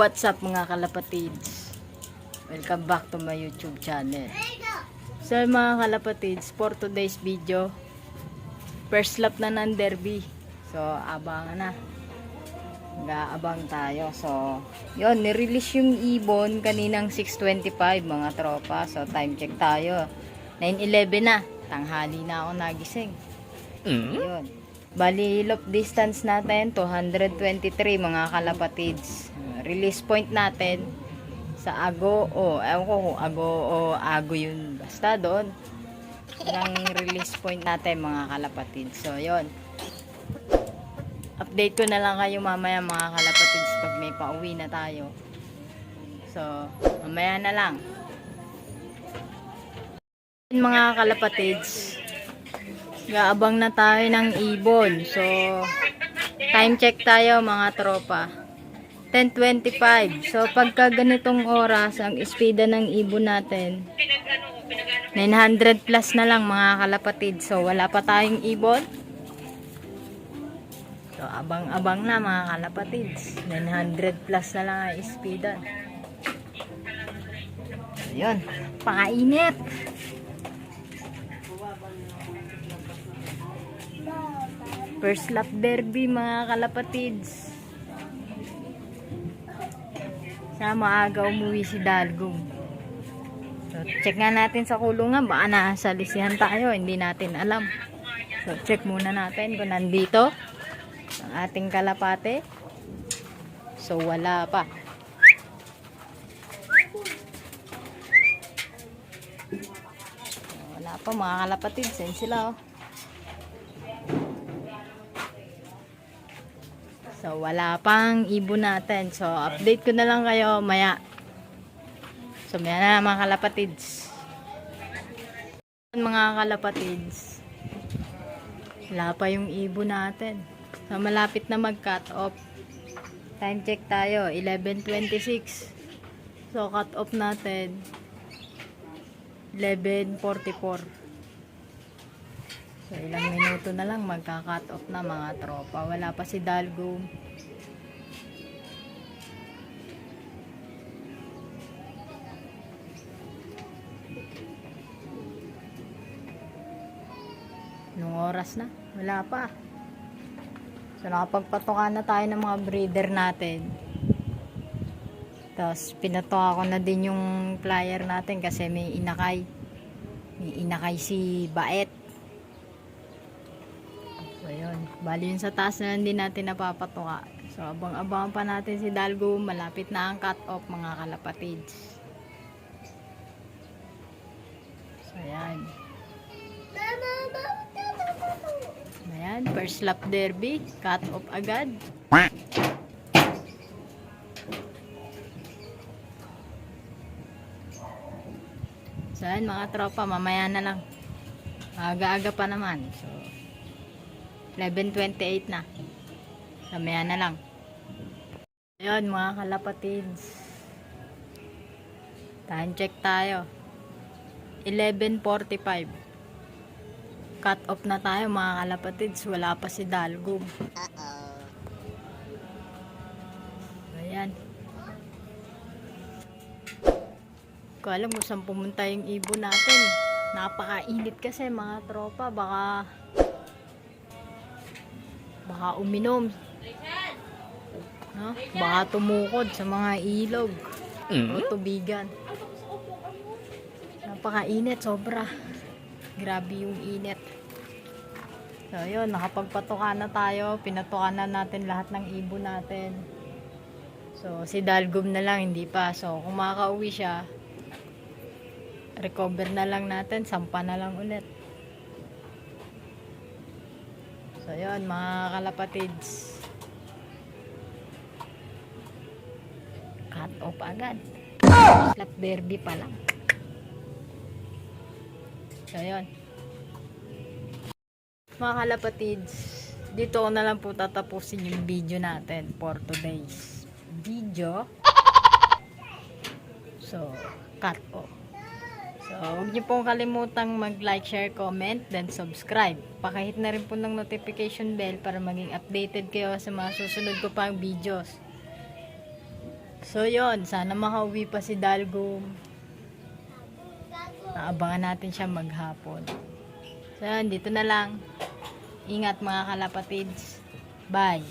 What's up mga kalapatids? Welcome back to my YouTube channel. So mga kalapatids, for today's video, first lap na ng derby. So abangan na. Nag-aabang tayo. So yun, nirelease yung ibon kaninang 6:25 mga tropa. So time check tayo. 9:11 na. Tanghali na ako nagising. Yun. Bali, loop distance natin, 223 mga kalapatids. Release point natin sa Ago, ewan ko kung Ago o Ago yun. Basta doon. Ang release point natin mga kalapatids. So, yun. Update ko na lang kayo mamaya mga kalapatids pag may pauwi na tayo. So, mamaya na lang. Mga kalapatids, gaabang na tayo ng ibon. So, time check tayo mga tropa. 10:25. So, pagka ganitong oras, ang speeda ng ibon natin, 900 plus na lang mga kalapatid. So, wala pa tayong ibon. So, abang-abang na mga kalapatids. 900 plus na lang ang speeda. Ayun, pakainit. First lap derby mga kalapatids. Sa maaga umuwi si Dalgong. So check nga natin sa kulungan, baka nasa lisihan tayo, hindi natin alam. So check muna natin kung nandito ang ating kalapate. So wala pa. So, wala pa mga kalapatids, saan sila oh. So, wala pang ibon natin. So, update ko na lang kayo maya. So, maya na mga kalapatids. Mga kalapatids. Wala pa yung ibon natin. So, malapit na mag-cut off. Time check tayo. 11:26. So, cut off natin. 11:44. So, ilang minuto na lang magka-cut off na mga tropa. Wala pa si Dalgong. Nung oras na? Wala pa. So, nakapagpatokan na tayo ng mga breeder natin. Tapos, pinatoka ko na din yung flyer natin kasi may inakay. May inakay si Baet. So, yun. Bali yun sa taas na hindi natin napapatuka. So, abang-abang pa natin si Dalgo. Malapit na ang cut-off mga kalapatids. So, ayan. Ayan. First lap derby. Cut-off agad. So, ayan mga tropa. Mamaya na lang. Aga-aga pa naman. So, 11:28 na. Mamaya na lang. Ayun mga kalapatids. Time check tayo. 11:45. Cut off na tayo mga kalapatids. Wala pa si Dalgong. Ayan. Ko alam kung saan pumunta yung ibon natin. Napakainit kasi mga tropa. Baka uminom, no? Baka tumukod sa mga ilog o tubigan. Napakainit, sobra. Grabe yung init. So yun, nakapagpatukan na tayo. Pinatukan na natin lahat ng ibon natin. So si Dalgom na lang hindi pa. So kung makakauwi siya, recover na lang natin, sampa na lang ulit. So, yun, mga kalapatids. Cut off agad. Slap derby pa lang. So, yun. Mga kalapatids, dito ko na lang po tatapusin yung video natin for today's video. So, cut off. So, huwag niyo pong kalimutang mag-like, share, comment, then subscribe. Pakihit na rin po ng notification bell para maging updated kayo sa mga susunod ko pang videos. So yon, sana makauwi pa si Dalgom. Aabangan natin siya maghapon. So yun, dito na lang. Ingat mga kalapatids. Bye!